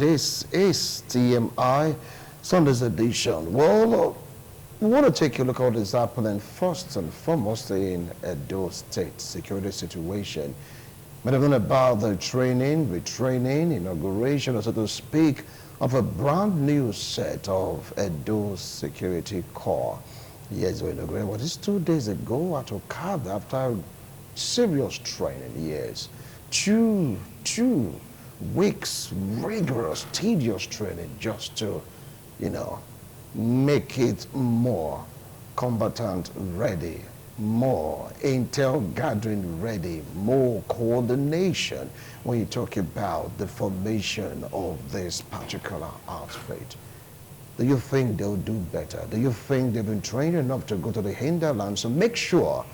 This is TMI, Sunday's edition. Well, we want to take a look at what is happening first and foremost in Edo State security situation. But even about the training, retraining, inauguration, or so to speak, of a brand new set of Edo Security Corps. Yes, we inaugurated what is 2 days ago at Okada after serious training. Yes, two weeks rigorous, tedious training just to, make it more combatant ready, more intel gathering ready, more coordination when you talk about the formation of this particular outfit. Do you think they'll do better? Do you think they've been trained enough to go to the hinterland? So make sure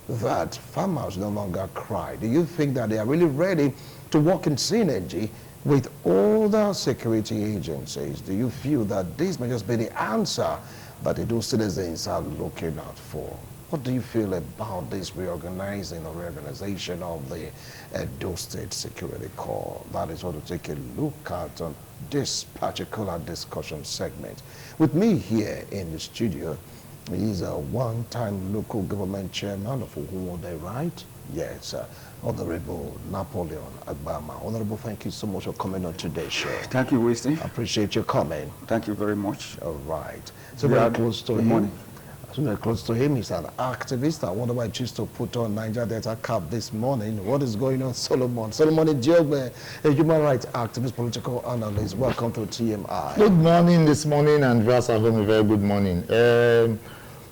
that farmers no longer cry. Do you think that they are really ready to work in synergy with all the security agencies? Do you feel that this may just be the answer that the citizens are looking out for? What do you feel about this reorganizing or reorganization of the Edo State Security Corps? That is what we'll take a look at on this particular discussion segment. With me here in the studio is a one-time local government chairman of Uhuode, right? Yes, Honorable Napoleon Agbama. Honorable, thank you so much for coming on today's show. Thank you, Winston. I appreciate your coming. Thank you very much. All right. So very close to him. So very close to him. He's an activist. I wonder why I choose to put on Niger Delta cap this morning. What is going on, Solomon? Solomon Idiogbe, a human rights activist, political analyst. Welcome to TMI. Good morning this morning, and viewers at home, a very good morning.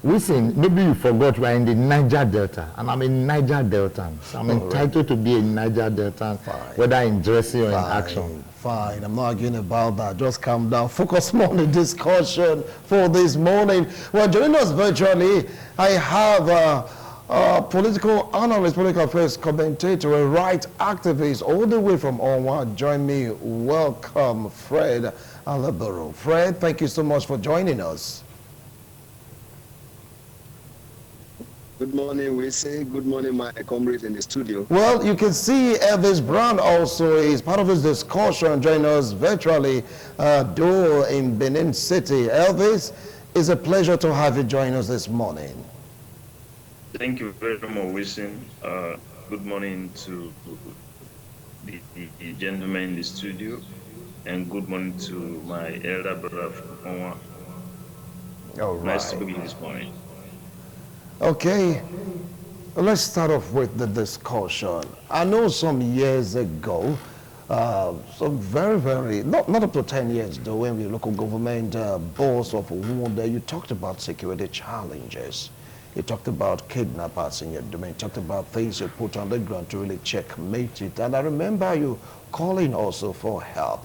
Listen, maybe you forgot we're in the Niger Delta, and I'm in Niger Delta. So I'm entitled to be a Niger Delta, whether in dressing or in action. Fine, I'm not arguing about that. Just calm down. Focus more on the discussion for this morning. Well, joining us virtually, I have a political analyst, political affairs commentator, a right activist, all the way from Onwa. Join me. Welcome, Fred Alabaro. Fred, thank you so much for joining us. Good morning, we say. Good morning, my comrades in the studio. Well, you can see Elvis Brown also is part of this discussion, joining us virtually, though in Benin City. Elvis, it's a pleasure to have you join us this morning. Thank you very much, Wilson. Good morning to the gentleman in the studio, and good morning to my elder brother from Onwa. All right. Nice to be here this morning. Okay, let's start off with the discussion. I know some years ago, some very, not up to 10 years though, when the local government boss of Uhuode, you talked about security challenges. You talked about kidnappers in your domain. You talked about things you put on the ground to really checkmate it. And I remember you calling also for help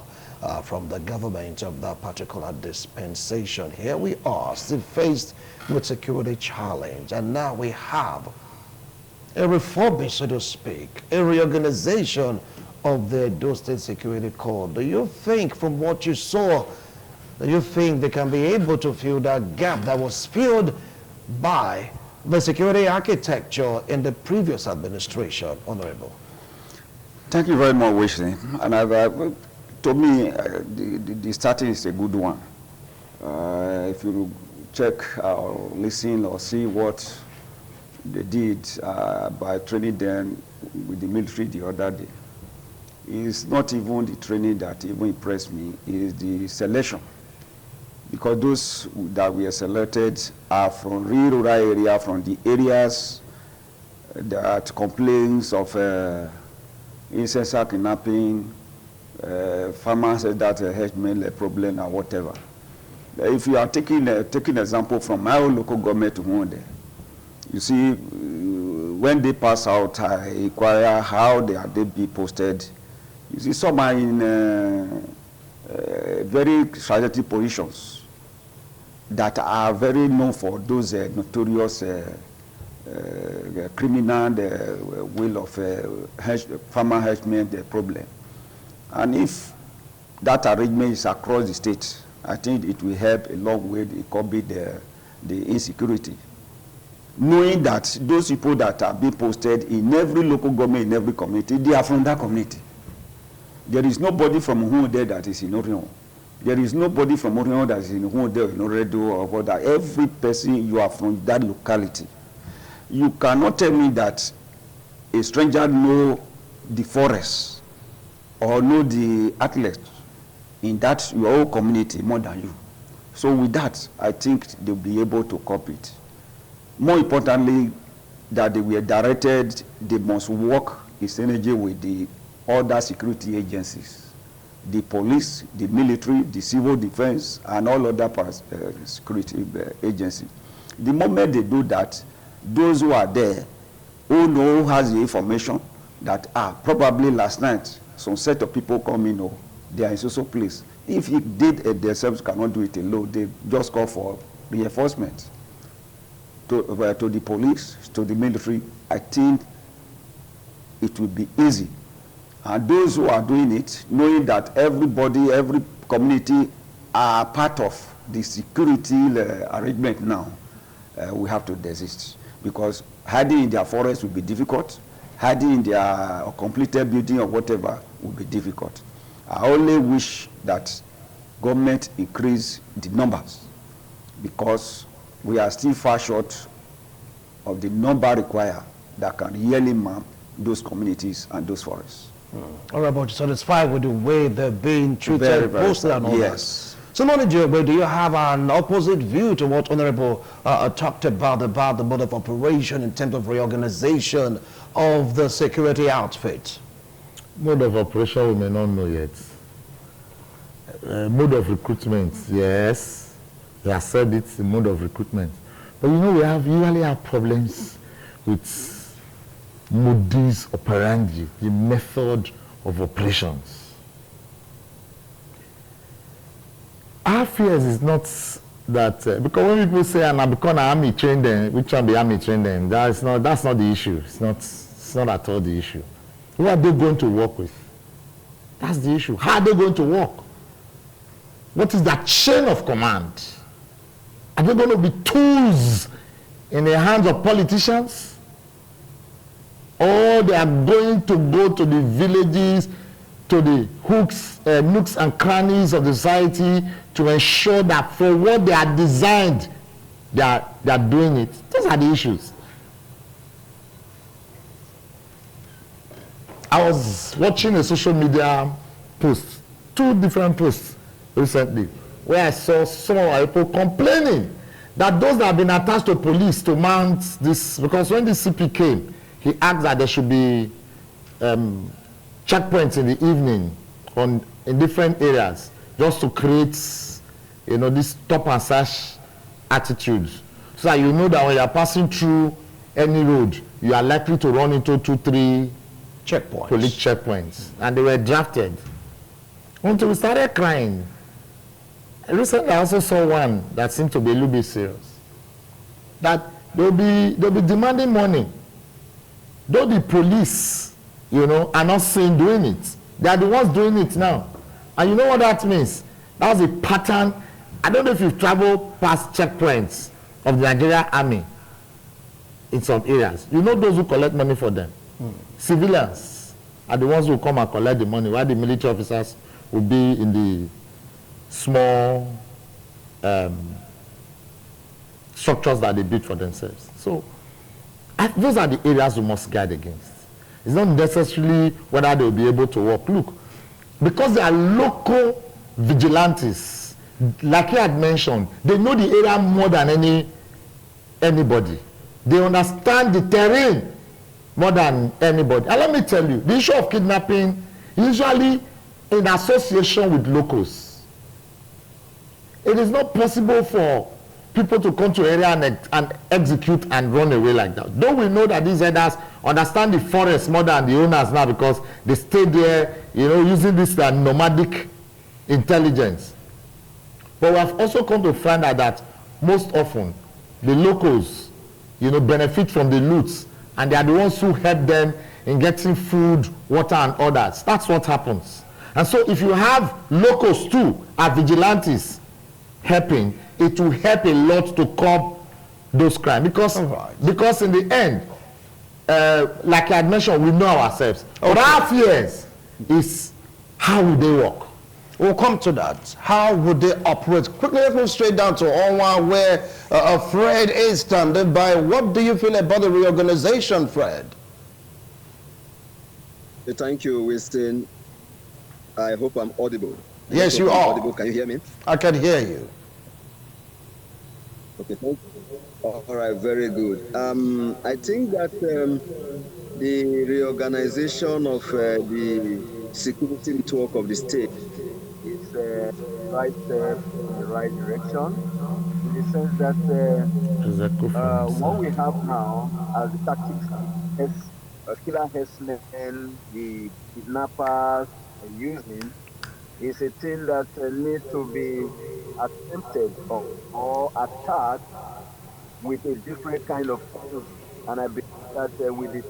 from the government of that particular dispensation. Here we are, still faced with security challenge, and now we have a reform, so to speak, a reorganization of the Edo State Security Corps. Do you think, from what you saw, do you think they can be able to fill that gap that was filled by the security architecture in the previous administration, Honorable? Thank you very much, Wesley. And to me, the starting is a good one. If you check or listen or see what they did by training them with the military the other day, it's not even the training that even impressed me, it's the selection. Because those that were selected are from rural area, from the areas that complaints of incessant kidnapping, farmers that have made a problem or whatever. If you are taking example from my own local government to Uhuode, you see, when they pass out, I inquire how they be posted. You see, some are in very strategic positions that are very known for those notorious criminal will of farmer herdsmen problem. And if that arrangement is across the state, I think it will help a long way to combat the insecurity. Knowing that those people that are being posted in every local government, in every community, they are from that community. There is nobody from Hunde that is in Orion. There is nobody from Orion that is in Hunde or in Oredo or whatever. Every person, you are from that locality. You cannot tell me that a stranger know the forest or know the athlete in that your own community more than you. So with that, I think they'll be able to cope it. More importantly, that they were directed, they must work in synergy with the other security agencies, the police, the military, the civil defense, and all other security agencies. The moment they do that, those who are there, who has the information that, probably last night, some set of people come in, they are in social place. If it did themselves cannot do it alone, they just call for reinforcement to the police, to the military. I think it will be easy. And those who are doing it, knowing that everybody, every community are part of the security arrangement now, we have to desist. Because hiding in their forest will be difficult. Hiding in their completed building or whatever will be difficult. I only wish that government increase the numbers, because we are still far short of the number required that can yearly map those communities and those forests. All right, but you're satisfied with the way they're being treated, Very, very posted and all yes. that? So, Nonijogbe, do you have an opposite view to what Honorable talked about the mode of operation in terms of reorganization of the security outfit? Mode of operation we may not know yet. Mode of recruitment, yes. They have said it's the mode of recruitment. But you know, we usually have problems with modus operandi, the method of operations. Our fears is not that, because when people say, and I become an army trained them, which one be army trained them, that's not the issue. It's not at all the issue. Who are they going to work with? That's the issue. How are they going to work? What is that chain of command? Are they going to be tools in the hands of politicians? Or they are going to go to the villages, to the nooks and crannies of the society to ensure that for what they are designed, they are doing it. Those are the issues. I was watching a social media post, 2 different posts recently, where I saw some of our people complaining that those that have been attached to police to mount this, because when the CP came, he asked that there should be checkpoints in the evening in different areas, just to create, this stop and search attitudes, so that you know that when you are passing through any road, you are likely to run into 2-3 police checkpoints, and they were drafted. Until we started crying. Recently, I also saw one that seemed to be a little bit serious. That they'll be demanding money. Though the police, are not seen doing it. They are the ones doing it now. And you know what that means? That's a pattern. I don't know if you've traveled past checkpoints of the Nigerian army in some areas. You know those who collect money for them. Civilians are the ones who come and collect the money, while the military officers will be in the small structures that they build for themselves. So those are the areas we must guard against. It's not necessarily whether they'll be able to work. Look, because they are local vigilantes, like you had mentioned, they know the area more than anybody. They understand the terrain more than anybody. And let me tell you, the issue of kidnapping usually in association with locals. It is not possible for people to come to an area and execute and run away like that. Though we know that these herders understand the forest more than the owners now, because they stay there, using this nomadic intelligence. But we have also come to find out that most often the locals, benefit from the loots, and they are the ones who help them in getting food, water, and others. That's what happens. And so if you have locals too, as vigilantes helping, it will help a lot to curb those crimes. Because in the end, like I had mentioned, we know ourselves. Okay. But our fears is How would they work? We'll come to that. How would they operate? Quickly, let's move straight down to Onwa, where Fred is standing by. What do you feel about the reorganization, Fred? Thank you, Winston. I hope I'm audible. Yes, you are. Audible. Can you hear me? I can hear you. Okay, thank you. All right, very good. I think that the reorganization of the security network of the state is right step in the right direction, in the sense that what we have now as the tactics as killer herdsmen, the kidnappers are using, is a thing that needs to be attempted or attacked with a different kind of energy. And I believe that with it,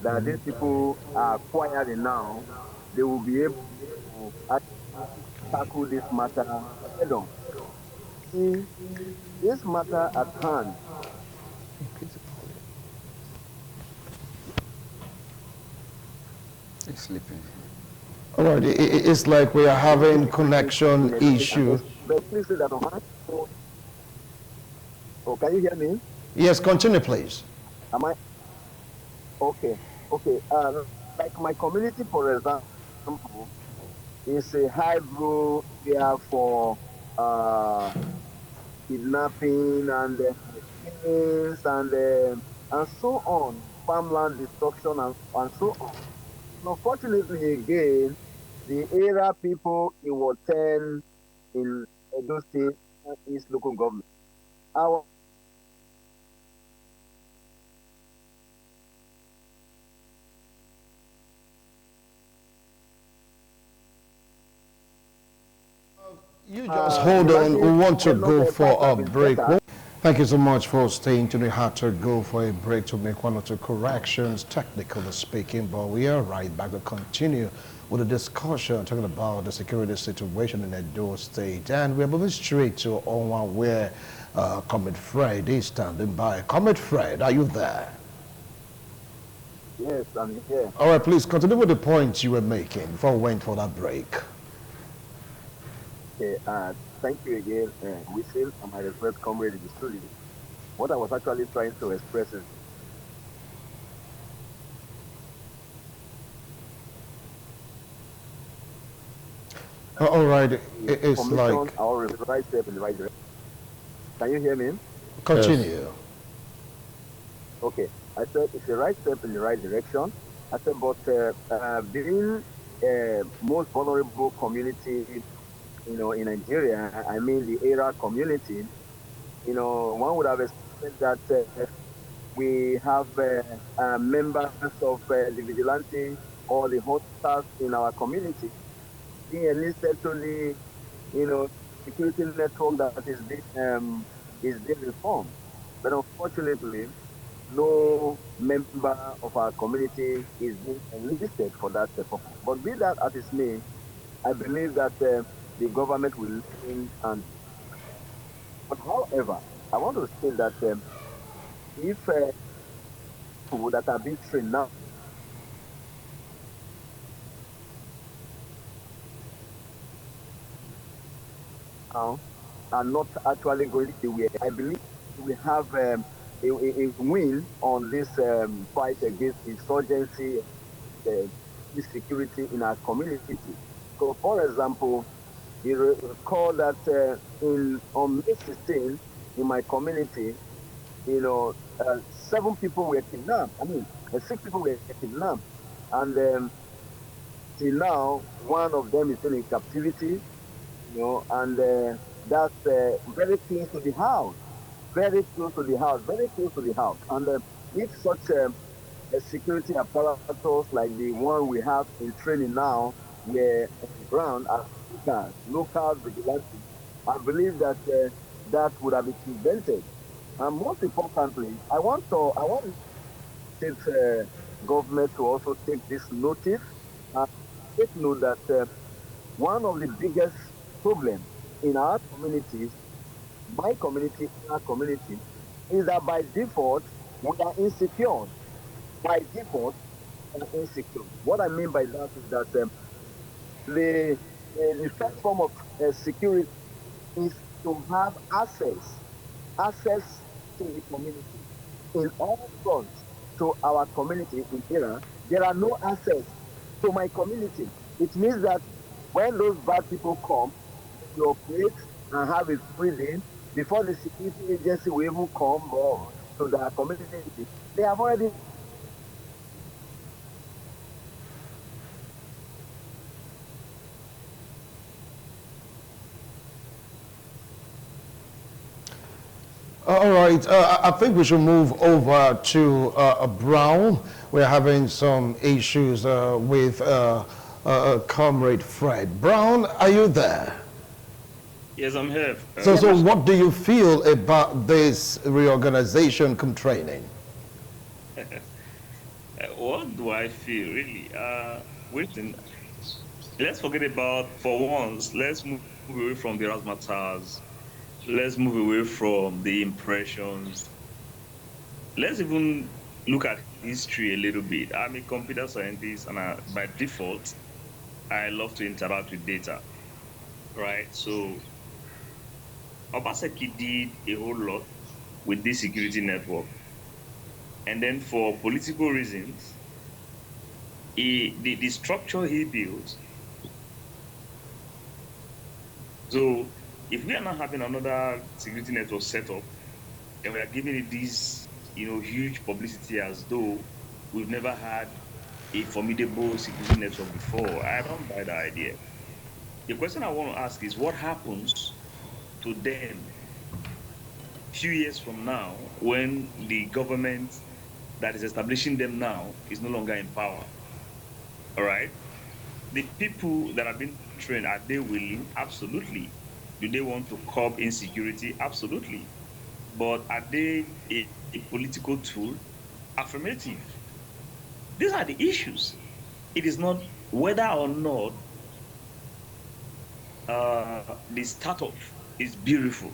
that these people are acquired now, they will be able to actually tackle this matter head on. See, this matter at hand. He's sleeping. All right, it's like we are having connection issue. But please say that on my phone. Oh, can you hear me? Yes, continue, please. Am I? Okay, okay. Like my community, for example, is a high-brow area for kidnapping and killings and so on, farmland destruction and so on. Unfortunately, again, the area people in Ward 10 in Edo State East local government. Our You just hold on. We want to go for a break. Thank you so much for staying tuned. We had to go for a break to make one or two corrections, technically speaking, but we are right back to continue with the discussion talking about the security situation in Edo State. And we're moving straight to Onwa, where Comrade Fred is standing by. Comrade Fred, are you there? Yes, I'm here. All right, please continue with the points you were making before we went for that break. Okay, thank you again, Whistle, and my respect comrade in the studio. What I was actually trying to express is All right, it's like... our right step in the right direction. Can you hear me? Continue. Yes. Okay, I said it's the right step in the right direction. I said, but being most vulnerable community, in Nigeria, I mean the area community, one would have expected that we have members of the vigilante or the hunters in our community being enlisted to the, security network that is being reformed. But unfortunately, no member of our community is being enlisted for that purpose. But be that as it may, I believe that the government will listen. But however, I want to say that if people that are being trained now are not actually going to where I believe we have a win on this fight against insurgency, insecurity in our community. So, for example, you recall that on May 16 in my community, 7 people were kidnapped. I mean, 6 people were kidnapped, and till now, one of them is still in captivity. And that's very close to the house, very close to the house, very close to the house. And if such a security apparatus like the one we have in training now were on the ground as local vigilantes, I believe that that would have been prevented. And most importantly, I want the state government to also take this notice and take note that one of the biggest problems in our communities, my community, our community, is that by default, we are insecure. By default, we are insecure. What I mean by that is that The first form of security is to have access to the community in all fronts. To our community in Iran, there are no access to my community. It means that when those bad people come, they operate and have a breathing before the security agency will even come or to the community. They have already. All right, I think we should move over to Brown. We're having some issues with Comrade Fred. Brown, are you there? Yes, I'm here. So what do you feel about this reorganization training? What do I feel, really? Wait, let's forget about, for once, let's move away from the razzmatazz. Let's move away from the impressions. Let's even look at history a little bit. I'm a computer scientist, and by default, I love to interact with data, right? So Obaseki did a whole lot with this security network. And then for political reasons, the structure he built. So if we are not having another security network set up, and we are giving it this, huge publicity as though we've never had a formidable security network before, I don't buy the idea. The question I want to ask is, what happens to them a few years from now when the government that is establishing them now is no longer in power? All right? The people that have been trained, are they willing? Absolutely. Do they want to curb insecurity? Absolutely. But are they a political tool? Affirmative. These are the issues. It is not whether or not the startup is beautiful.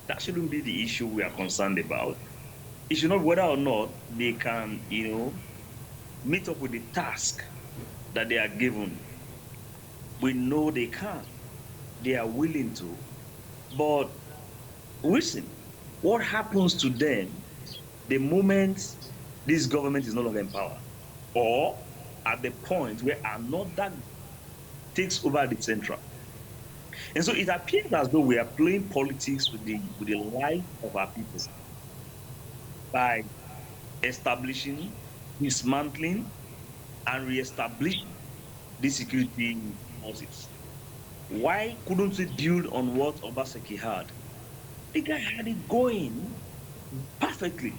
That shouldn't be the issue we are concerned about. It should not be whether or not they can, meet up with the task that they are given. We know they can. They are willing to. But listen, what happens to them the moment this government is no longer in power, or at the point where another takes over the central? And so it appears as though we are playing politics with the life of our people by establishing, dismantling, and re-establishing these security forces. Why couldn't we build on what Obaseki had? The guy had it going perfectly.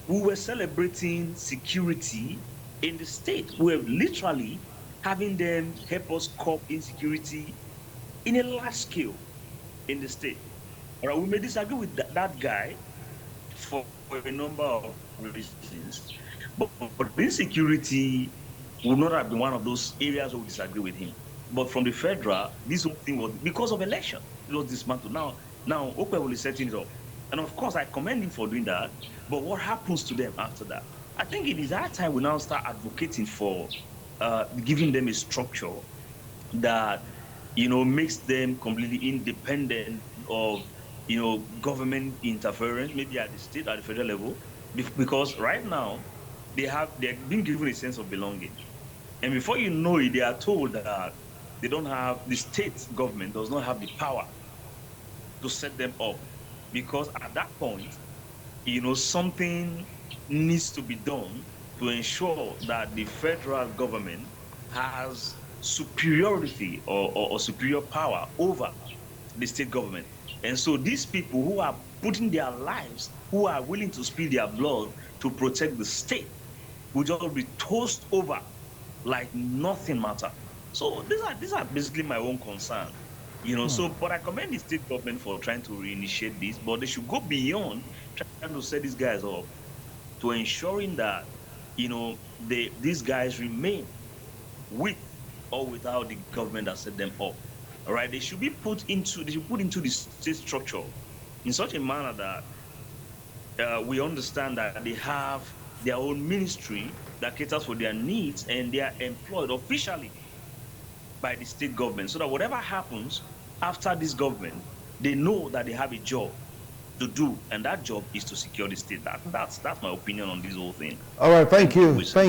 We were celebrating security in the state. We were literally having them help us curb insecurity in a large scale in the state. All right, we may disagree with that guy for a number of reasons, but insecurity would not have been one of those areas where we disagree with him. But from the federal, this whole thing was because of election. It was dismantled. Now Okwebolo is setting it up. And of course, I commend him for doing that. But what happens to them after that? I think it is our time we now start advocating for giving them a structure that, makes them completely independent of, government interference, maybe at the state, at the federal level. Because right now, they're being given a sense of belonging. And before you know it, they are told that the state government does not have the power to set them up. Because at that point, something needs to be done to ensure that the federal government has superiority or superior power over the state government. And so these people who are putting their lives, who are willing to spill their blood to protect the state, will just be tossed over like nothing matter. So these are basically my own concern. So, but I commend the state government for trying to reinitiate this, but they should go beyond trying to set these guys up to ensuring that, these guys remain with or without the government that set them up. All right, they should put into the state structure in such a manner that we understand that they have their own ministry that caters for their needs, and they are employed officially by the state government, so that whatever happens after this government, they know that they have a job to do, and that job is to secure the state. That's my opinion on this whole thing. All right, thank you so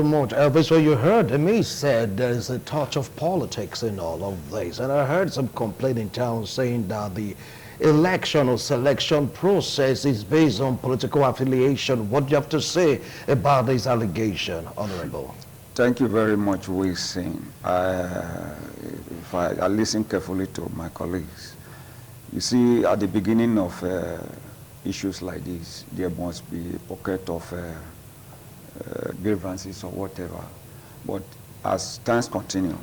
much, Elvis. So you heard me said there's a touch of politics in all of this, and I heard some complaint in town saying that the election or selection process is based on political affiliation. What do you have to say about this allegation, Honorable? Thank you very much, Wilson. If I listen carefully to my colleagues, you see, at the beginning of issues like this, there must be a pocket of grievances or whatever. But as times continue,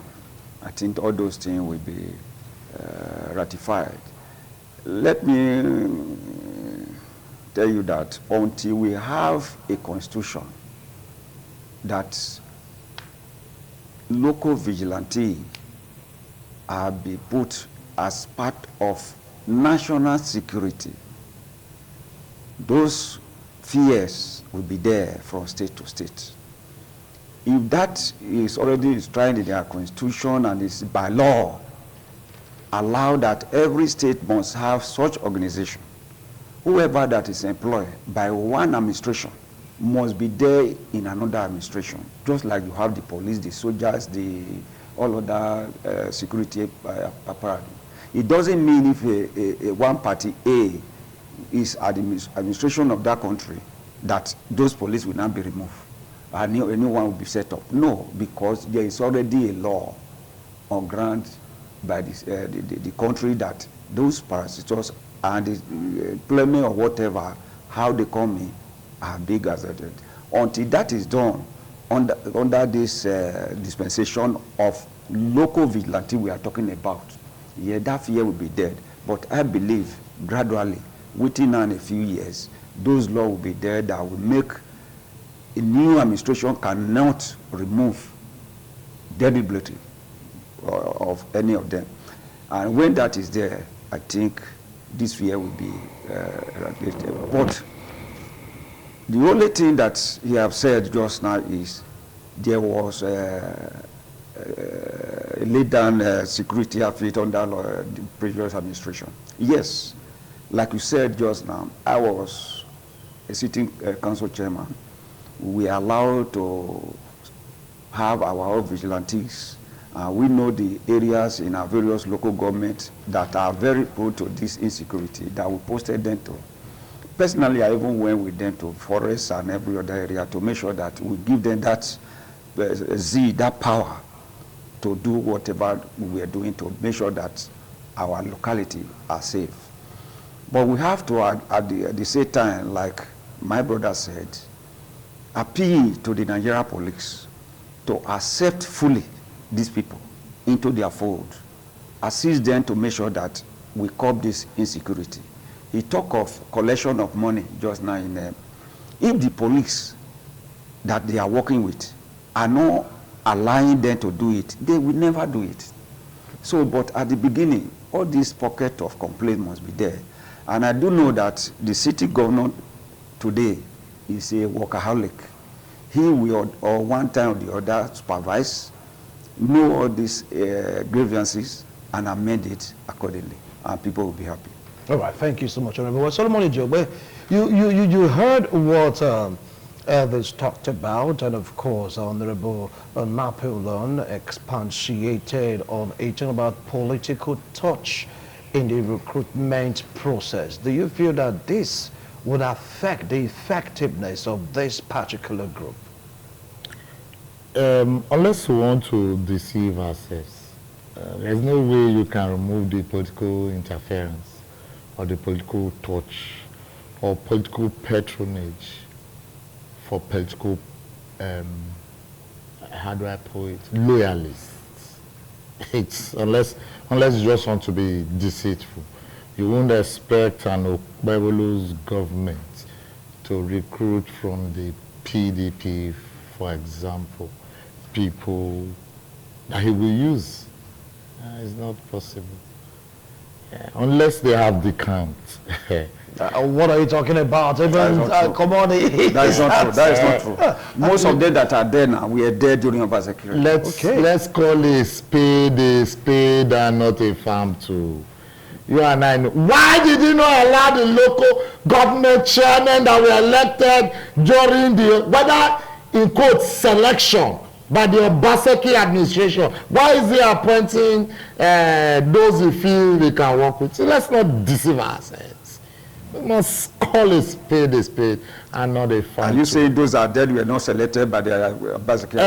I think all those things will be ratified. Let me tell you that until we have a constitution that local vigilante are be put as part of national security, those fears will be there from state to state. If that is already enshrined in their constitution and is by law, allow that every state must have such organization, whoever that is employed by one administration must be there in another administration, just like you have the police, the soldiers, the all other security apparatus. It doesn't mean if a one party A is at the administration of that country that those police will not be removed and a new one will be set up. No, because there is already a law on ground by this, the country that those parasitors and the employment or whatever, how they come in, are big as that. Until that is done under this dispensation of local vigilante we are talking about, yeah, that fear will be dead. But I believe gradually, within a few years, those laws will be there that will make a new administration cannot remove deliberately of any of them. And when that is there, I think this fear will be eradicated. But the only thing that he have said just now is there was laid down security outfit under the previous administration. Yes, like you said just now, I was a sitting council chairman. We are allowed to have our own vigilantes. We know the areas in our various local governments that are very prone to this insecurity that we posted them to. Personally, I even went with them to forests and every other area to make sure that we give them that zeal, that power to do whatever we are doing to make sure that our locality are safe. But we have to, at the same time, like my brother said, appeal to the Nigerian police to accept fully these people into their fold, assist them to make sure that we curb this insecurity. He talked of collection of money just now in them. If the police that they are working with are not allowing them to do it, they will never do it. So, but at the beginning, all this pocket of complaint must be there. And I do know that the city governor today is a workaholic. He will, or one time or the other, supervise, know all these grievances, and amend it accordingly, and people will be happy. All right, thank you so much, Honorable. Well, Solomon Ijobe, you heard what Elvis talked about, and of course, Honorable Napoleon expatiated on it about political touch in the recruitment process. Do you feel that this would affect the effectiveness of this particular group? Unless we want to deceive ourselves, there's no way you can remove the political interference or the political touch or political patronage for political, how do I put it, loyalists. It's unless you just want to be deceitful. You won't expect an Obaibolo's government to recruit from the PDP, for example, people that he will use. It's not possible. unless they have the count. What are you talking about? Even commodity. That is not true. That is not true. Most of them that are there now, we are there during our security. Let's call a spade and not a farm tool. You and I know. Why did you not allow the local government chairman that were elected during the, whether in quote, selection by the Obaseki administration? Why is he appointing those he feel they can work with? So let's not deceive ourselves. We must call a spade and not a farm. Are you saying those are dead were not selected by the Obaseki?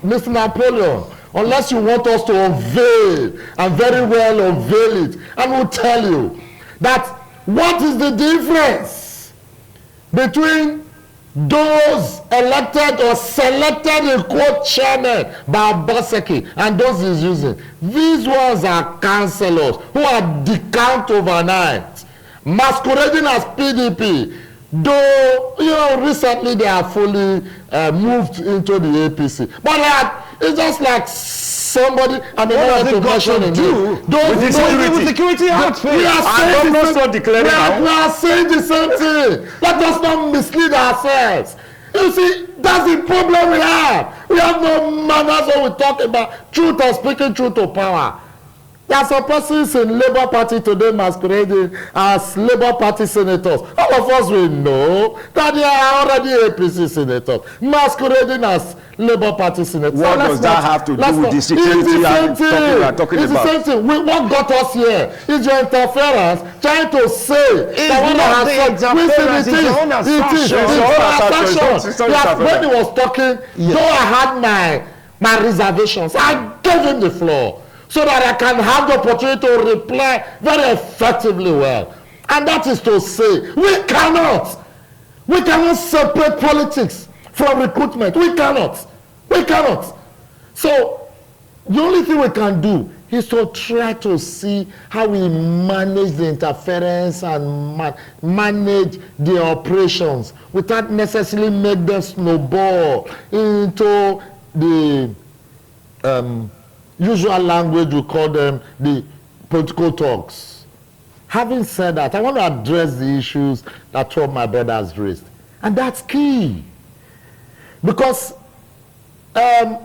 Mr. Napoleon, unless you want us to unveil, and very well unveil it, and we'll tell you that what is the difference between those elected or selected in quote chairman by Obaseki and those he's using. These ones are councillors who are decamped overnight, masquerading as PDP, though, you know, recently they are fully moved into the APC. But it's just like somebody, I mean, what has it got to do with security outfits? We are saying the same thing. Let us not mislead ourselves. You see, that's the problem we have. We have no manners when we talk about truth or speaking truth to power. There are some persons in Labour Party today masquerading as Labour Party senators. All of us will know that they are already APC senators, masquerading as Labour Party senators. What does that have to do with the security we are talking about? It's the same thing. What got us here is your interference trying to say that one has when he was talking, though I had my reservations, I gave him the floor, so that I can have the opportunity to reply very effectively well. And that is to say, we cannot separate politics from recruitment. We cannot. So the only thing we can do is to try to see how we manage the interference and manage the operations without necessarily make them snowball into the usual language we call them the political talks. Having said that, I want to address the issues that two of my brothers raised. And that's key. Because my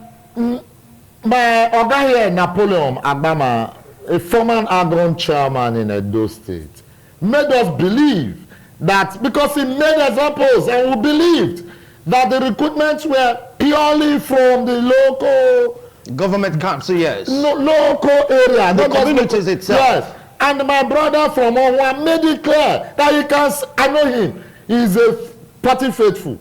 Oga here, Napoleon Agbama, a former Agon chairman in Edo State, made us believe that, because he made examples and we believed that the recruitments were purely from the local government camps, yes. Local area. The communities itself. Yes. And my brother from Onwa made it clear that he can, I know him, he's a party faithful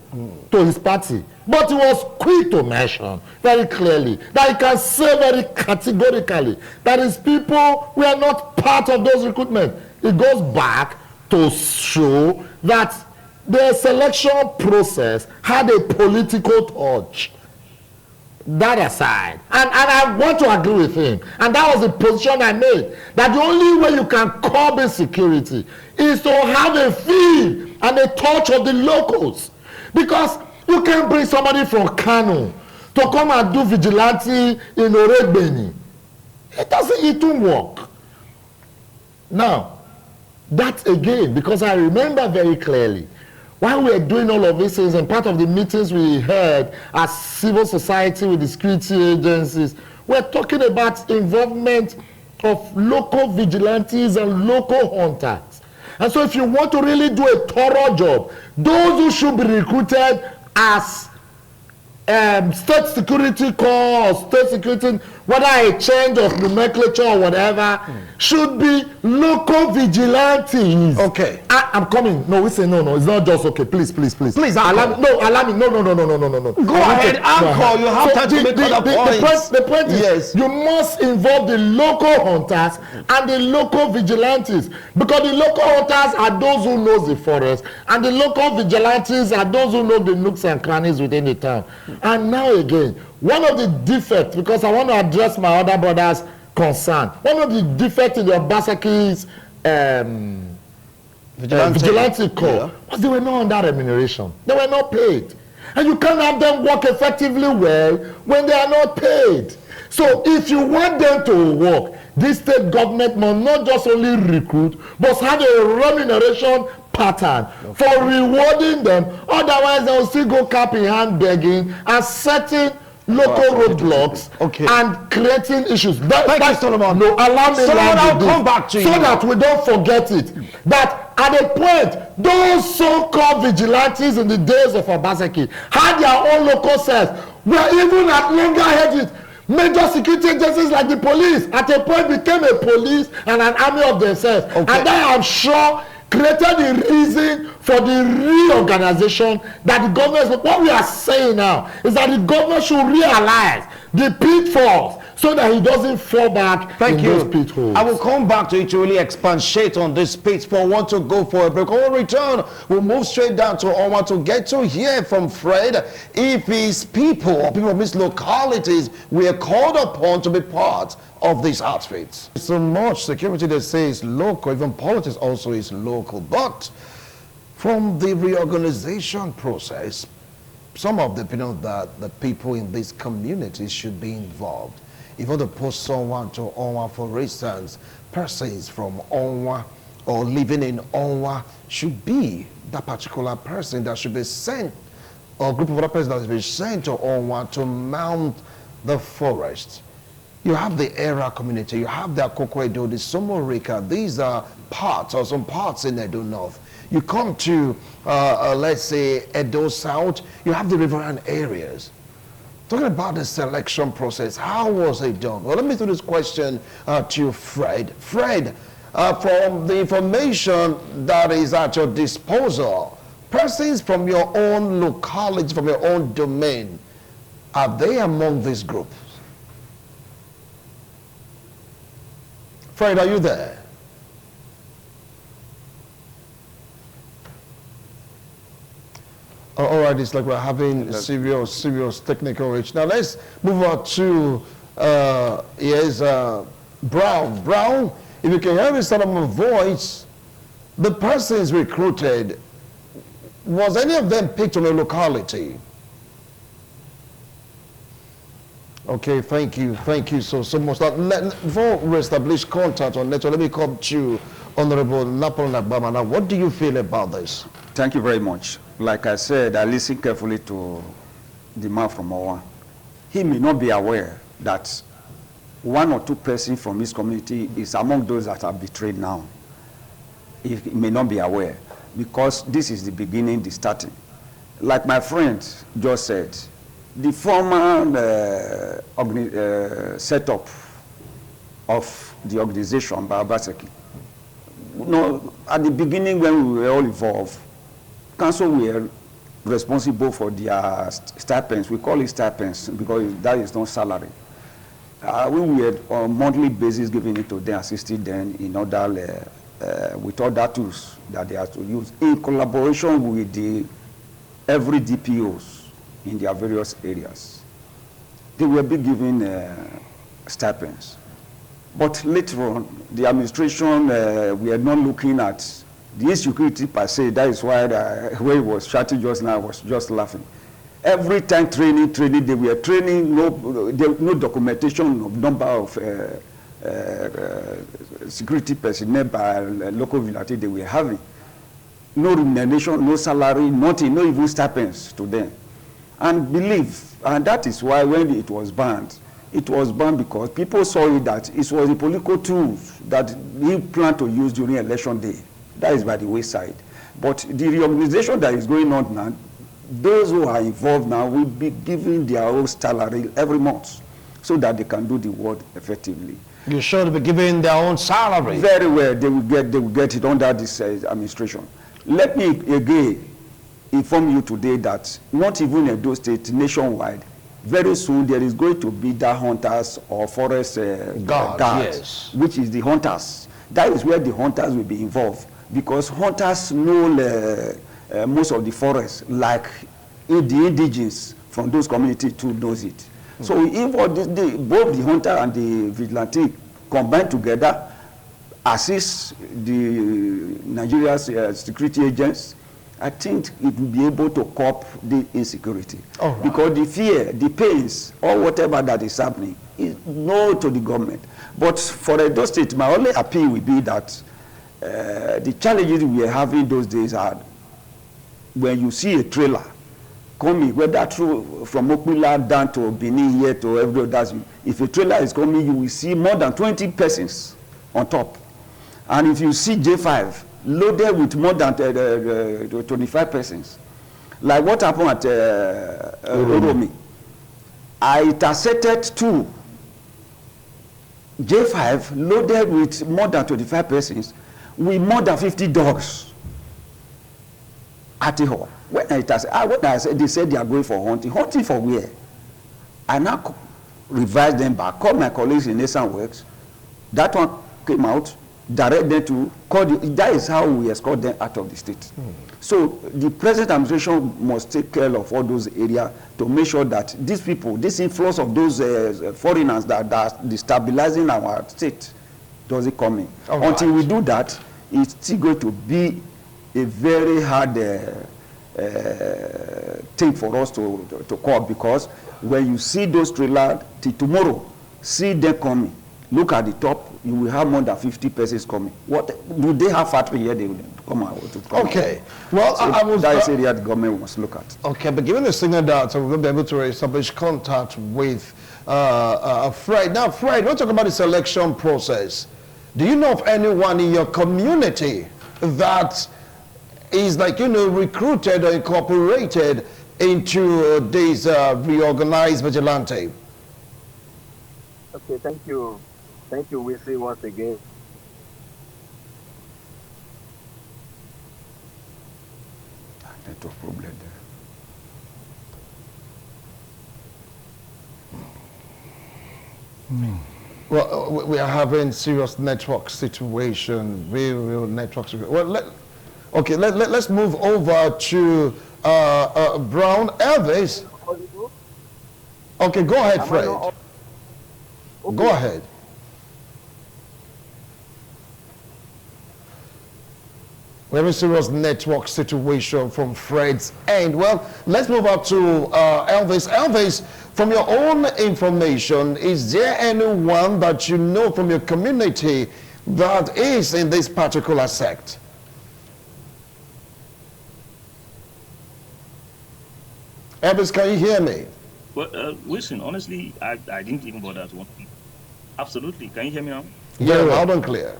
to his party. But he was quick to mention very clearly that he can say very categorically that his people were not part of those recruitment. It goes back to show that the selection process had a political touch. That aside, and I want to agree with him, and that was the position I made, that the only way you can curb insecurity is to have a feel and a touch of the locals, because you can't bring somebody from Kano to come and do vigilante in Oregbeni. It won't work. Now, that again, because I remember very clearly, while we were doing all of these things, and part of the meetings we had as civil society with the security agencies, we're talking about involvement of local vigilantes and local hunters. And so if you want to really do a thorough job, those who should be recruited as state security corps or state security, whether a change of nomenclature or whatever, should be local vigilantes. Okay. I'm coming. No, we say no. It's not just okay. Please. Please, allow me. No. Go ahead, Anchor. You have time to make other points. The point is, you must involve the local hunters and the local vigilantes, because the local hunters are those who know the forest, and the local vigilantes are those who know the nooks and crannies within the town. And now again, one of the defects, because I want to address my other brother's concern, one of the defects in the Obaseki's vigilante corps was they were not under remuneration. They were not paid. And you can't have them work effectively well when they are not paid. So if you want them to work, this state government must not just only recruit, but have a remuneration pattern for rewarding them. Otherwise, they will still go cap in hand begging and setting local roadblocks and creating issues. Thank you, Solomon. No, allow me Solomon, I'll come back to you. So that we don't forget it. That at a point, those so-called vigilantes in the days of Obaseki had their own local cells, were even at loggerheads with major security agencies like the police. At a point, became a police and an army of themselves. And that, I'm sure, created the reason for the reorganization that the government, what we are saying now is that the government should realize the pitfalls so that he doesn't fall back those pitfalls. I will come back to it to really expatiate on this pitfall. Want to go for a break. When we return, we'll move straight down to Onwa to get to hear from Fred if his people or people of his localities were called upon to be part of these outfits. So much security, they say, is local, even politics also is local. But from the reorganization process, some of the opinion that the people in these communities should be involved. If you want to post someone to Onwa, for instance, persons from Onwa or living in Onwa should be that particular person that should be sent, or group of other persons that should be sent to Onwa to mount the forest. You have the Era community, you have the Akoko Edo, the Somorika. These are parts, or some parts in Edo North. You come to, let's say, Edo South, you have the riverine areas. Talking about the selection process, how was it done? Well, let me throw this question to Fred. Fred, from the information that is at your disposal, persons from your own locality, from your own domain, are they among this group? Fred, are you there? All right, it's like we're having serious technical issue. Now let's move on to Brown. Brown, if you can hear the sound of my voice, the persons recruited, was any of them picked on a locality? Okay, thank you so much. Before we establish contact on network, let me come to Honorable Napoli Nagbama. Now, what do you feel about this? Thank you very much. Like I said, I listened carefully to the man from Owa. He may not be aware that one or two persons from his community is among those that are betrayed now. He may not be aware because this is the beginning, the starting. Like my friend just said, the former setup of the organization by Obaseki, at the beginning when we were all involved, council were responsible for their stipends. We call it stipends because that is not salary. We were on monthly basis giving it to them, assisting them in order with other tools that they have to use in collaboration with every DPOs in their various areas. They will be given stipends. But later on, the administration, we are not looking at the insecurity per se. That is why when he was chatting just now, I was just laughing. Every time training, they were training, no documentation of number of security personnel by local vigilante they were having. No remuneration, no salary, nothing, no even stipends to them. And that is why when it was banned because people saw it that it was a political tool that he planned to use during election day. That is by the wayside. But the reorganization that is going on now, those who are involved now will be given their own salary every month so that they can do the work effectively. You should be given their own salary. Very well, they will get it under this administration. Let me again inform you today that not even in those states, nationwide, very soon there is going to be the hunters or forest guards, yes, which is the hunters. That is where the hunters will be involved because hunters know most of the forests, like the indigenous from those communities too knows it. So if both the hunter and the vigilante combine together, assist the Nigeria's security agents, I think it will be able to cope the insecurity. Right. Because the fear, the pains, or whatever that is happening is no to the government. But for Edo State, my only appeal will be that the challenges we are having those days are when you see a trailer coming, whether through from Okpila down to Benin here to every other, if a trailer is coming, you will see more than 20 persons on top. And if you see J5 loaded with more than 25 persons, like what happened at Oromi, I intercepted 2 J5 loaded with more than 25 persons with more than 50 dogs at the hall. When I said, they said they are going for hunting. Hunting for where? I now revised them back, called my colleagues in Nation Works. That one came out, direct them to call that is how we escort them out of the state. So the present administration must take care of all those areas to make sure that these people, this influence of those foreigners that are destabilizing our state doesn't come in. Until we do that, it's still going to be a very hard thing for us to cope, because when you see those trailers till tomorrow, see them coming, look at the top, you will have more than 50 persons coming. What do they have factory here? They will come out to come Okay. out. Well, So I was that is area the government must look at. okay, but given the signal that we're going to be able to establish contact with Fred. Now, Fred, we're talking about the selection process. Do you know of anyone in your community that is recruited or incorporated into this reorganized vigilante? Okay, thank you. Thank you, Wesley, once again. Network problem there. Well, we are having serious network situation, real network situation. Well, let's move over to Brown Elvis. Okay, go ahead, Fred. Okay. Go ahead. We have a serious network situation from Fred's end. Well, let's move up to Elvis. Elvis, from your own information, is there anyone that you know from your community that is in this particular sect? Elvis, can you hear me? Well, Wilson, honestly, I didn't even bother to want to. Absolutely. Can you hear me now? Yeah, loud and clear.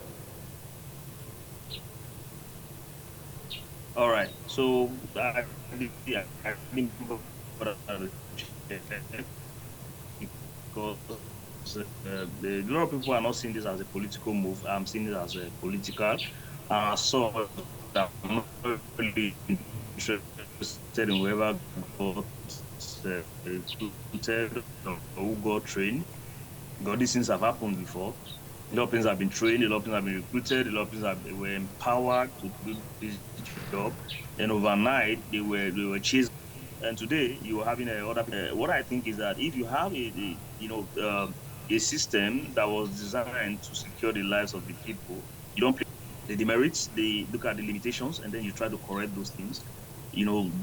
All right. So I didn't bother to because a lot of people are not seeing this as a political move. I'm seeing it as a political. So I'm not really interested in whoever got recruited or who got trained. Because these things have happened before. A lot of things have been trained, a lot of things have been recruited, a lot of things were empowered to do this job, and overnight they were chased. And today you are having what I think is that if you have a system that was designed to secure the lives of the people, you don't play the demerits, they look at the limitations, and then you try to correct those things.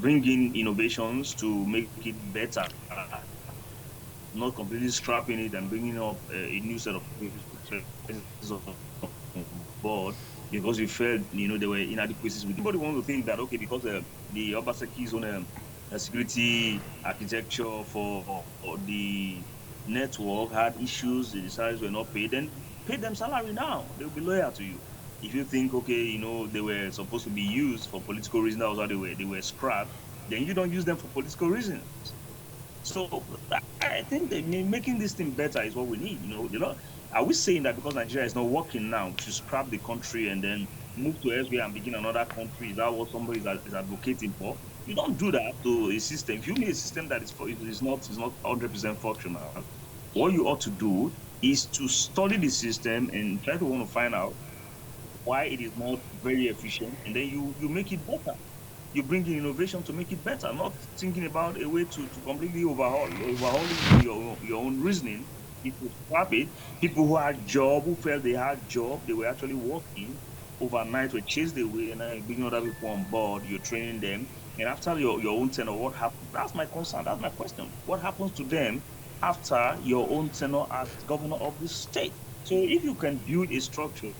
Bring in innovations to make it better, not completely scrapping it and bringing up a new set of board because we felt there were inadequacies. Nobody wants to think that because the Obaseki's own security architecture for the network had issues, the salaries were not paid, then pay them salary now. They'll be loyal to you. If you think they were supposed to be used for political reasons, that was how they were scrapped, then you don't use them for political reasons. So I think that making this thing better is what we need. Are we saying that because Nigeria is not working now to scrap the country and then move to elsewhere and begin another country? Is that what somebody is advocating for? You don't do that to a system. If you need a system that is not 100% functional, what you ought to do is to study the system and try to want to find out why it is not very efficient, and then you make it better. You bring in innovation to make it better, not thinking about a way to completely overhauling your own reasoning. People scrap it. People who had job, who felt they had job, they were actually working overnight, were chased away, and then you bring other people on board, you're training them. And after your own tenure, what happens? That's my concern, that's my question. What happens to them after your own tenure as governor of the state. So if you can build a structure.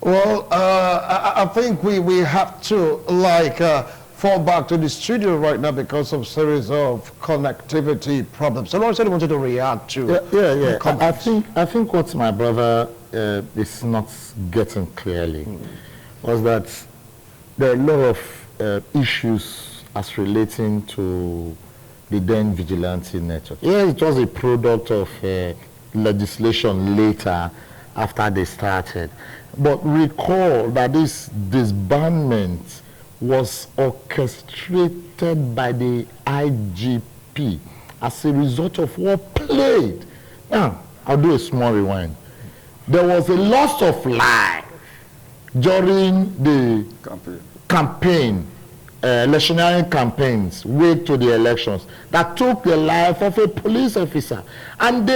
Well, I think we have to fall back to the studio right now because of series of connectivity problems. So I said I wanted to react to. Yeah. I think what my brother is not getting clearly was that there are a lot of issues as relating to the then vigilante network. Yeah, it was a product of legislation later after they started. But recall that this disbandment was orchestrated by the IGP as a result of what played. Now, I'll do a small rewind. There was a loss of life during the campaign, electioneering campaigns, way to the elections, that took the life of a police officer. And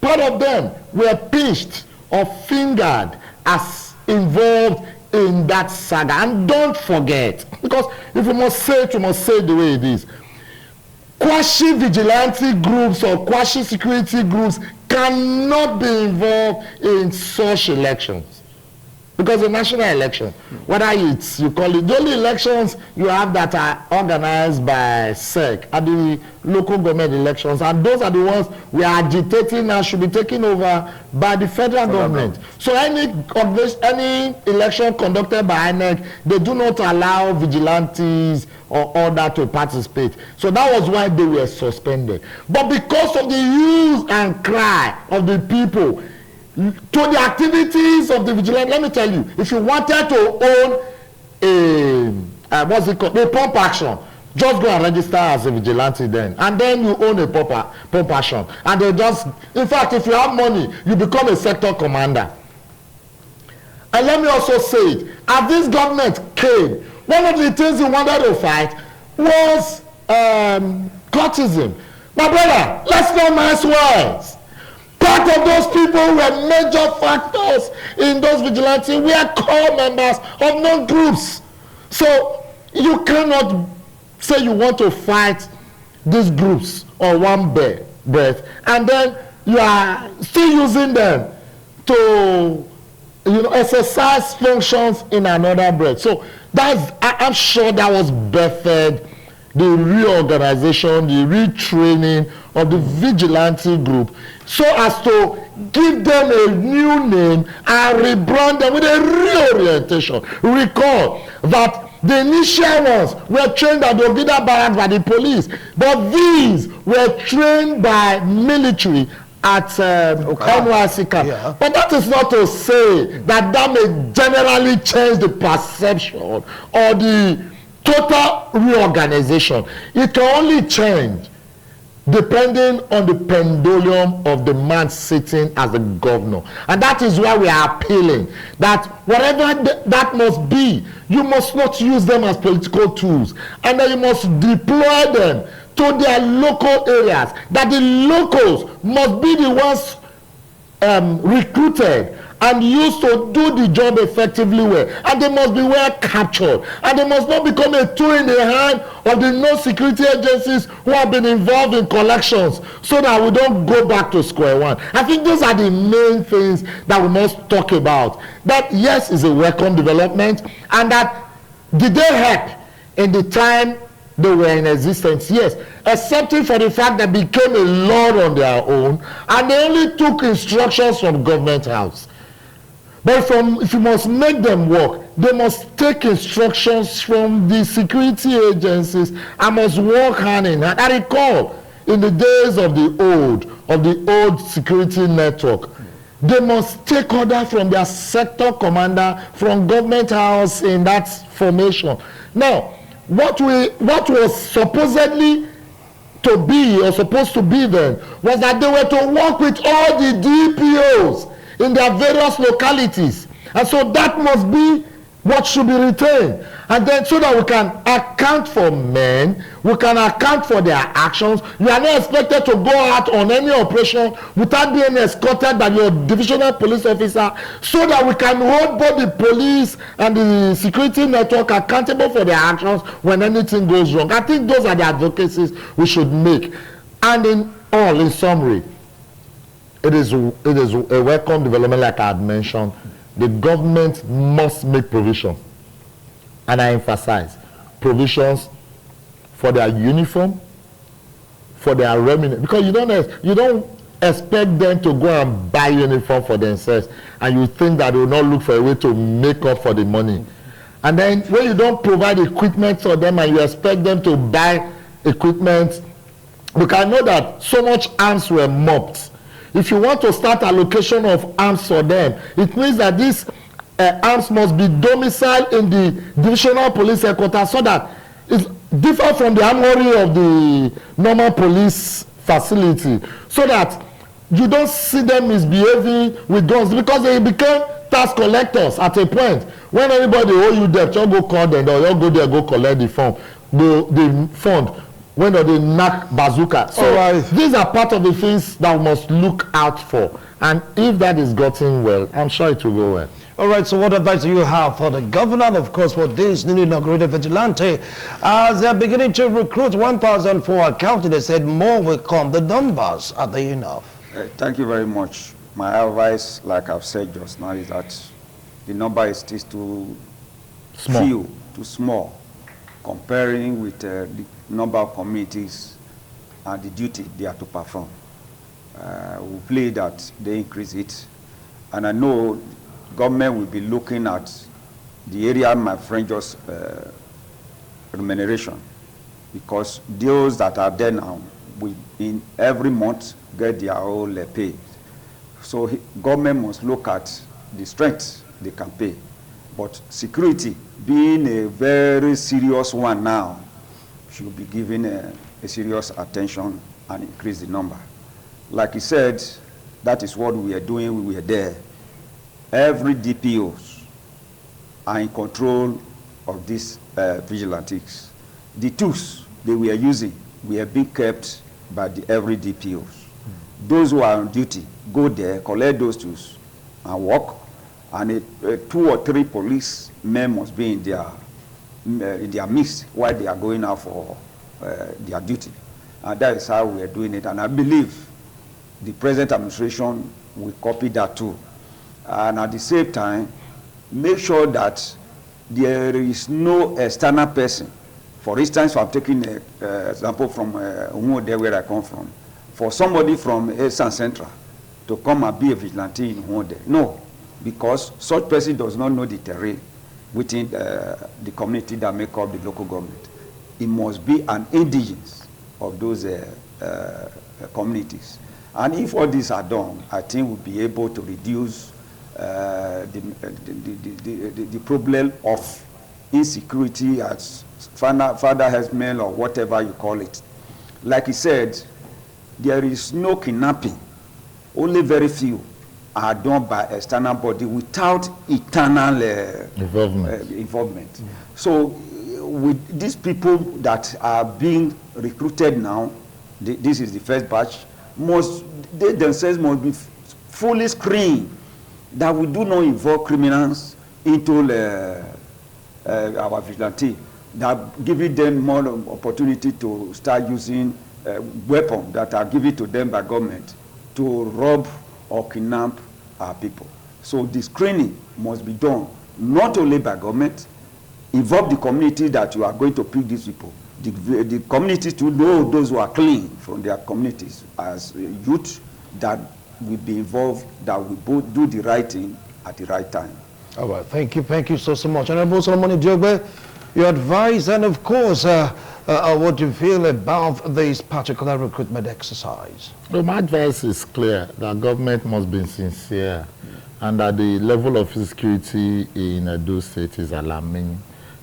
part of them were pinched or fingered as involved in that saga. And don't forget, because if you must say it, you must say it the way it is. Quasi-vigilante groups or quasi-security groups cannot be involved in such elections. Because the national election, whether it's, you call it, the only elections you have that are organized by SEC are the local government elections, and those are the ones we are agitating and should be taken over by the federal government. So any election conducted by INEC, they do not allow vigilantes or other to participate. So that was why they were suspended. But because of the hue and cry of the people, to the activities of the vigilante, let me tell you, if you wanted to own a pump action, just go and register as a vigilante then, and then you own a pump action, and they just, in fact, if you have money, you become a sector commander. And let me also say it, as this government came, one of the things he wanted to fight was cultism. My brother, let's not mince words. Part of those people were major factors in those vigilantes. We are core members of non-groups. So you cannot say you want to fight these groups on one breath, and then you are still using them to exercise functions in another breath. So I'm sure that was birthed the reorganization, the retraining of the vigilante group, so as to give them a new name and rebrand them with a reorientation. Recall that the initial ones were trained at the Ogida barracks by the police, but these were trained by military at NYC camp. Yeah. But that is not to say that may generally change the perception or the total reorganization. It can only change depending on the pendulum of the man sitting as the governor. And that is why we are appealing that whatever that must be, you must not use them as political tools, and that you must deploy them to their local areas, that the locals must be the ones recruited and used to do the job effectively well, and they must be well captured, and they must not become a tool in the hand of the non-security agencies who have been involved in collections, so that we don't go back to square one. I think those are the main things that we must talk about. That yes, is a welcome development, and that did they help in the time they were in existence? Yes, excepting for the fact that they became a law on their own, and they only took instructions from government house. But if you must make them work, they must take instructions from the security agencies and must work hand in hand. I recall in the days of the old security network, they must take order from their sector commander, from government house in that formation. Now, what was supposedly to be or supposed to be then was that they were to work with all the DPOs in their various localities, and so that must be what should be retained, and then so that we can account for men, we can account for their actions. You are not expected to go out on any operation without being escorted by your divisional police officer, so that we can hold both the police and the security network accountable for their actions when anything goes wrong. I think those are the advocacies we should make. And in summary, it is a welcome development, like I had mentioned. The government must make provision, and I emphasize provisions for their uniform, for their remuneration, because you don't expect them to go and buy uniform for themselves, and you think that they will not look for a way to make up for the money. And then when you don't provide equipment for them and you expect them to buy equipment, we can know that so much arms were mobbed. If you want to start allocation of arms for them, it means that these arms must be domiciled in the divisional police headquarters, so that it's different from the armory of the normal police facility, so that you don't see them misbehaving with guns, because they became tax collectors at a point. When anybody owe you debt, you go call them, or you go there, go collect the fund. When they knock bazooka. So these are part of the things that we must look out for. And if that is gotten well, I'm sure it will go well. All right, so what advice do you have for the governor, and of course for this newly inaugurated vigilante, as they're beginning to recruit 1,000 for accounting? They said more will come. The numbers, are they enough? Thank you very much. My advice, like I've said just now, is that the number is still too few, too small, comparing with the number of communities and the duty they are to perform. We play that they increase it, and I know government will be looking at the area my friend just remuneration, because those that are there now will in every month get their own pay. So government must look at the strength they can pay, but security being a very serious one now, should be given a serious attention and increase the number. Like he said, that is what we are doing. We are there. Every DPOs are in control of these vigilantes. The tools they were using were being kept by every DPOs. Those who are on duty go there, collect those tools, and work. And 2 or 3 police men must be in their midst while they are going out for their duty. And that is how we are doing it. And I believe the present administration will copy that too. And at the same time, make sure that there is no external person. For instance, I'm taking an example from Umuode, where I come from. For somebody from Eastern Central to come and be a vigilante in Umuode. No, because such person does not know the terrain within the community that make up the local government. It must be an indigence of those communities. And if all these are done, I think we'll be able to reduce the problem of insecurity as father herdsmen or whatever you call it. Like he said, there is no kidnapping. Only very few are done by external body without internal involvement. So with these people that are being recruited now, this is the first batch, they themselves must be fully screened that we do not involve criminals into our vigilante, that giving them more opportunity to start using weapons that are given to them by government to rob or kidnap our people. So the screening must be done not only by government, involve the community that you are going to pick these people. The community to know those who are clean from their communities as youth that will be involved, that will both do the right thing at the right time. All right, thank you so much. Honorable Solomon Diogbe, your advice and of course what you feel about this particular recruitment exercise. Well, my advice is clear, that government must be sincere and that the level of insecurity in Edo State is alarming.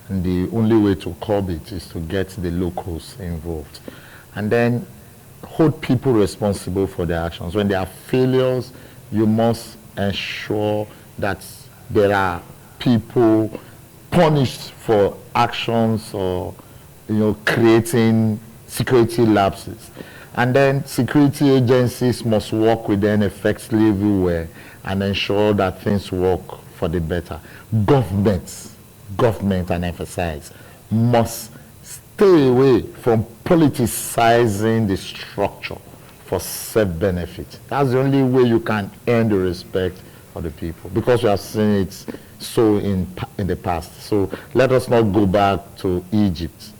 And the only way to curb it is to get the locals involved. And then hold people responsible for their actions. When there are failures, you must ensure that there are people punished for actions or, creating security lapses. And then security agencies must work with them effectively everywhere and ensure that things work for the better. Government, and emphasize, must stay away from politicizing the structure for self-benefit. That's the only way you can earn the respect of the people, because we have seen it so in the past. So let us not go back to Egypt.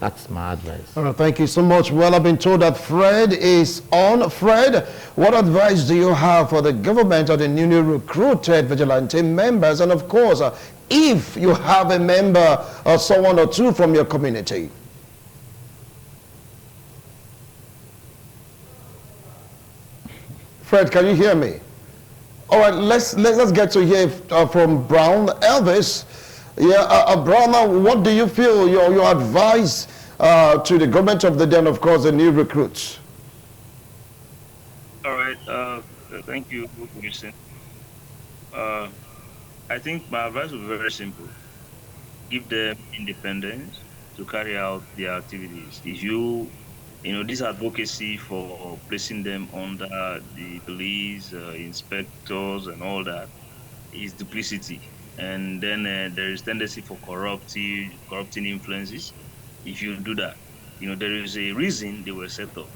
That's my advice. All right, thank you so much. Well, I've been told that Fred is on. Fred, what advice do you have for the government or the newly recruited vigilante members? And of course, if you have a member or someone or two from your community. Fred, can you hear me? All right, let's get to hear from Brown. Elvis, Brown, what do you feel your advice to the government of the day and of course the new recruits? All right, thank you, Wilson. I think my advice will be very simple. Give them independence to carry out their activities. If this advocacy for placing them under the police, inspectors and all that is duplicity. And then there is tendency for corrupting influences. If you do that, there is a reason they were set up.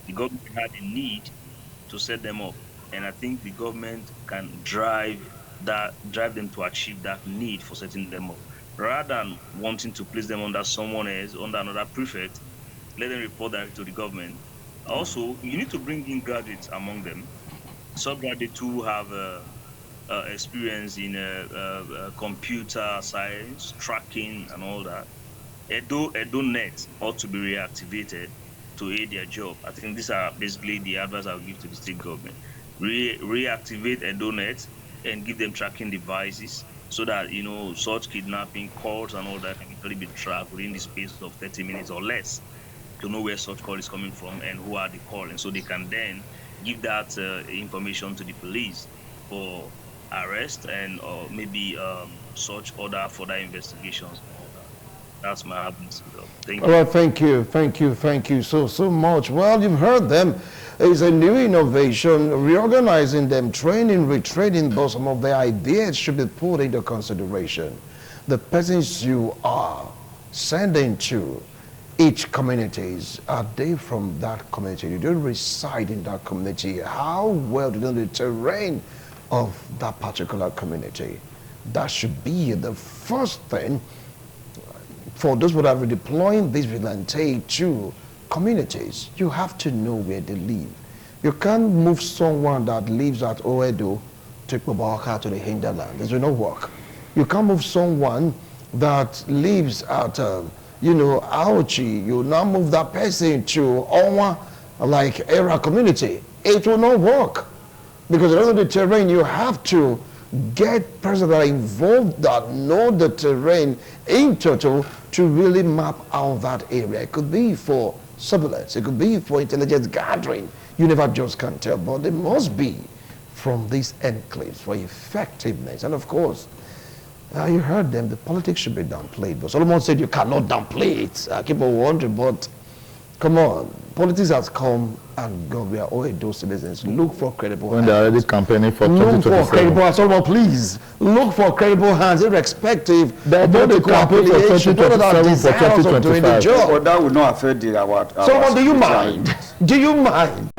The government had a need to set them up. And I think the government can drive them to achieve that need for setting them up. Rather than wanting to place them under someone else, under another prefect, let them report directly to the government. Also, you need to bring in graduates among them, subgraduates who have experience in computer science, tracking, and all that. EdoNet ought to be reactivated to aid their job. I think these are basically the advice I'll give to the state government. Reactivate EdoNet and give them tracking devices so that, such kidnapping calls and all that can actually be tracked within the space of 30 minutes or less, to know where such call is coming from and who are the call, and so they can then give that information to the police for arrest and or maybe such other further investigations. That's my advice. Thank you. All right, thank you so much. Well, you've heard them. It's a new innovation, reorganizing them, training, retraining, but some of the ideas should be put into consideration. The persons you are sending to each communities, are they from that community? You don't reside in that community. How well do you know the terrain of that particular community? That should be the first thing for those who are redeploying this vigilante to communities. You have to know where they live. You can't move someone that lives at Oedo to Kobaka to the hinterland. This will not work. You can't move someone that lives at Auchi, you now move that person to Onwa, like Era community. It will not work. Because the the terrain, you have to get persons that are involved that know the terrain in total to really map out that area. It could be for surveillance, it could be for intelligence gathering. You never just can tell, but they must be from these enclaves for effectiveness. And of course, you heard them, the politics should be downplayed. But Solomon said you cannot downplay it. People wondering, but come on. Politics has come and gone. We are all those citizens. Look for credible when hands. they're already campaigning for 2027. Look for credible hands. Solomon, please. Look for credible hands, irrespective of political affiliation, those that are desirous of doing the job. But that would not affect our Solomon, do you mind? Do you mind?